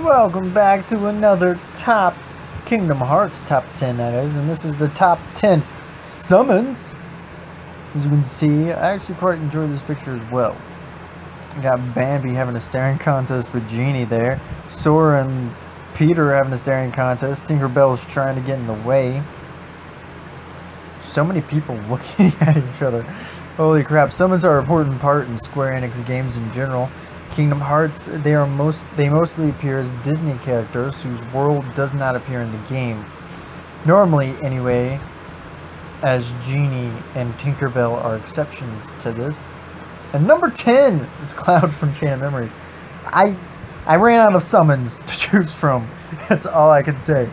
Welcome back to another top Kingdom Hearts top 10, that is, and this is the top 10 summons. As you can see, I actually quite enjoyed this picture as well. You got Bambi having a staring contest with Genie there, Sora and Peter having a staring contest, Tinkerbell's trying to get in the way. So many people looking at each other. Holy crap, summons are an important part in Square Enix games in general. Kingdom Hearts, they mostly appear as Disney characters whose world does not appear in the game. Normally, anyway, as Genie and Tinkerbell are exceptions to this. And number 10 is Cloud from Chain of Memories. I ran out of summons to choose from. That's all I can say.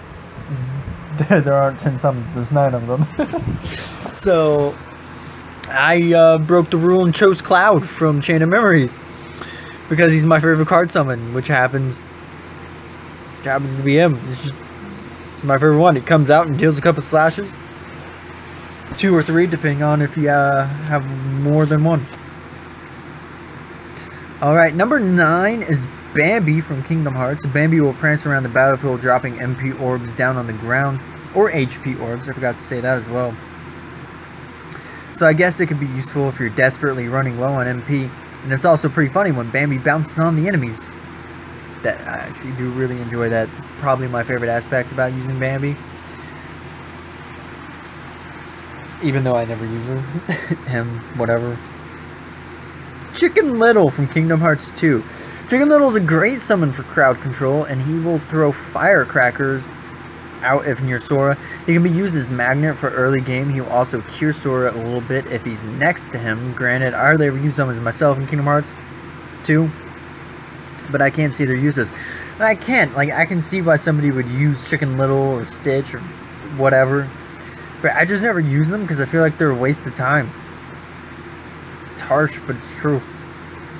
There aren't 10 summons, there's 9 of them. So, I broke the rule and chose Cloud from Chain of Memories. Because he's my favorite card summon, which happens to be him. It's my favorite one. It comes out and deals a couple slashes. 2 or 3, depending on if you have more than one. Alright, number 9 is Bambi from Kingdom Hearts. Bambi will prance around the battlefield, dropping MP orbs down on the ground. Or HP orbs, I forgot to say that as well. So I guess it could be useful if you're desperately running low on MP. And it's also pretty funny when Bambi bounces on the enemies. That I actually do really enjoy that. It's probably my favorite aspect about using Bambi. Even though I never use her. Him, whatever. Chicken Little from Kingdom Hearts 2. Chicken Little is a great summon for crowd control, and he will throw firecrackers out if near Sora. He can be used as magnet for early game. He will also cure Sora a little bit if he's next to him. Granted, I hardly ever use summons myself in Kingdom Hearts 2, but I can't see their uses. And I can't, like, I can see why somebody would use Chicken Little or Stitch or whatever, but I just never use them because I feel like they're a waste of time. It's harsh, but it's true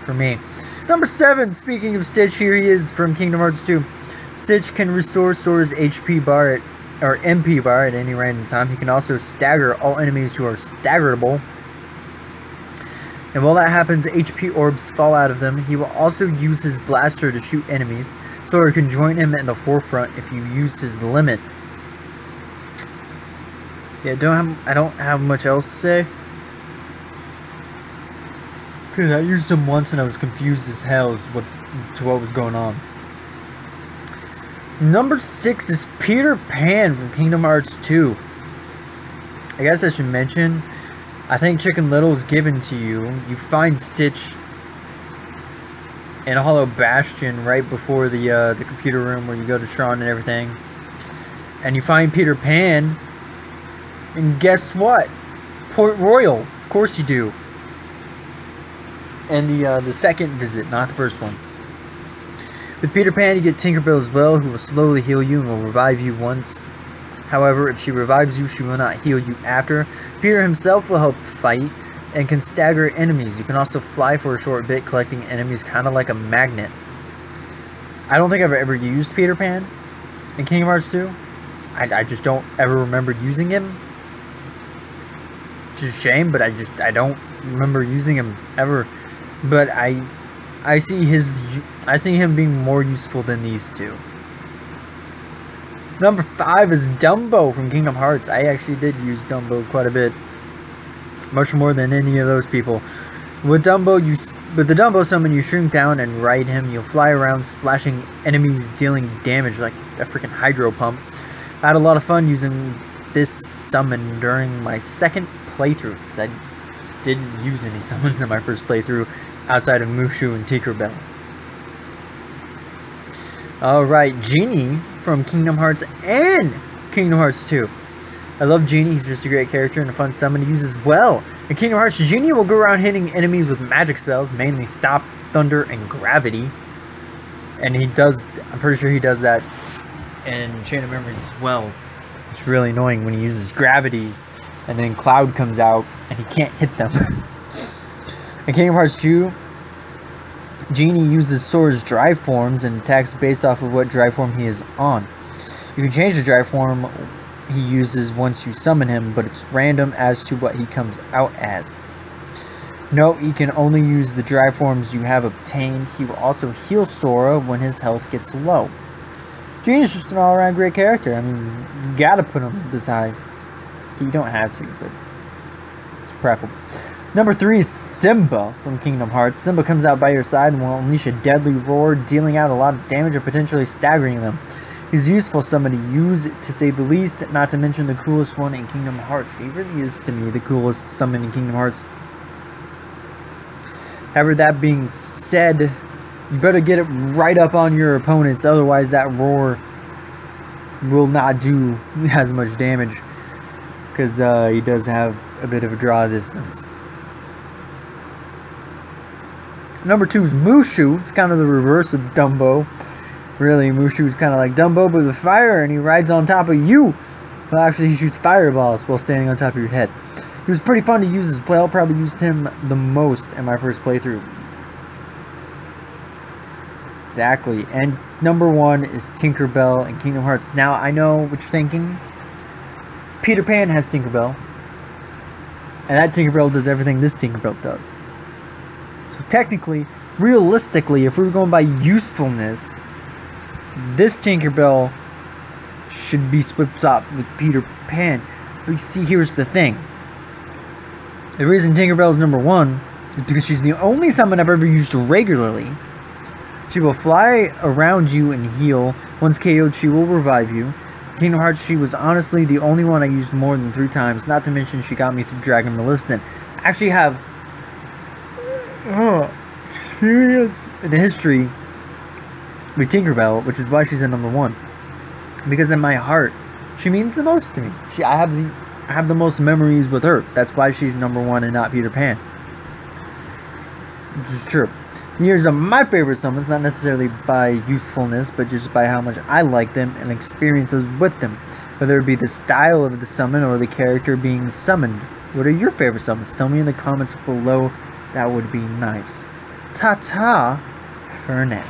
for me. Number 7, speaking of Stitch, here he is from Kingdom Hearts 2. Stitch can restore Sora's HP bar or MP bar at any random time. He can also stagger all enemies who are staggerable. And while that happens, HP orbs fall out of them. He will also use his blaster to shoot enemies. Sora can join him in the forefront if you use his limit. Yeah, I don't have much else to say. Because I used him once and I was confused as hell as to what was going on. Number 6 is Peter Pan from Kingdom Hearts 2. I guess I should mention, I think Chicken Little is given to you. You find Stitch in Hollow Bastion right before the computer room where you go to Tron and everything. And you find Peter Pan. And guess what? Port Royal. Of course you do. And the second visit, not the first one. With Peter Pan, you get Tinkerbell as well, who will slowly heal you and will revive you once. However, if she revives you, she will not heal you after. Peter himself will help fight and can stagger enemies. You can also fly for a short bit, collecting enemies kind of like a magnet. I don't think I've ever used Peter Pan in Kingdom Hearts 2. I just don't ever remember using him. It's a shame, but I don't remember using him ever. But I see him being more useful than these two. Number 5 is Dumbo from Kingdom Hearts. I actually did use Dumbo quite a bit. Much more than any of those people. With the Dumbo summon, you shrink down and ride him. You'll fly around, splashing enemies, dealing damage like a freaking hydro pump. I had a lot of fun using this summon during my second playthrough, because I didn't use any summons in my first playthrough outside of Mushu and Tinkerbell. Alright, Genie from Kingdom Hearts and Kingdom Hearts 2. I love Genie, he's just a great character and a fun summon to use as well. In Kingdom Hearts, Genie will go around hitting enemies with magic spells, mainly Stop, Thunder, and Gravity. And I'm pretty sure he does that in Chain of Memories as well. It's really annoying when he uses Gravity and then Cloud comes out and he can't hit them. In Kingdom Hearts 2, Genie uses Sora's drive forms and attacks based off of what drive form he is on. You can change the drive form he uses once you summon him, but it's random as to what he comes out as. Note, he can only use the dry forms you have obtained. He will also heal Sora when his health gets low. Genie's just an all-around great character. I mean, you gotta put him this high. You don't have to, but it's preferable. Number 3 is Simba from Kingdom Hearts. Simba comes out by your side and will unleash a deadly roar, dealing out a lot of damage or potentially staggering them. He's a useful summon to use, to say the least, not to mention the coolest one in Kingdom Hearts. He really is, to me, the coolest summon in Kingdom Hearts. However, that being said, you better get it right up on your opponents, otherwise that roar will not do as much damage, because he does have a bit of a draw distance. Number 2 is Mushu. It's kind of the reverse of Dumbo. Really, Mushu is kind of like Dumbo, but with fire, and he rides on top of you. Well, actually, he shoots fireballs while standing on top of your head. He was pretty fun to use as well. Probably used him the most in my first playthrough. Exactly. And number 1 is Tinkerbell in Kingdom Hearts. Now, I know what you're thinking. Peter Pan has Tinkerbell. And that Tinkerbell does everything this Tinkerbell does. So technically, realistically, if we were going by usefulness, this Tinkerbell should be swapped up with Peter Pan. But see, here's the thing. The reason Tinkerbell is number 1 is because she's the only summon I've ever used regularly. She will fly around you and heal. Once KO'd, she will revive you. Kingdom Hearts, she was honestly the only one I used more than 3 times. Not to mention, she got me through Dragon Maleficent. I actually have experience in history with Tinkerbell, which is why she's at number 1. Because in my heart, she means the most to me. I have the most memories with her. That's why she's number 1 and not Peter Pan. Which is true. Here's my favorite summons, not necessarily by usefulness, but just by how much I like them and experiences with them. Whether it be the style of the summon or the character being summoned. What are your favorite summons? Tell me in the comments below. That would be nice. Ta-ta for now.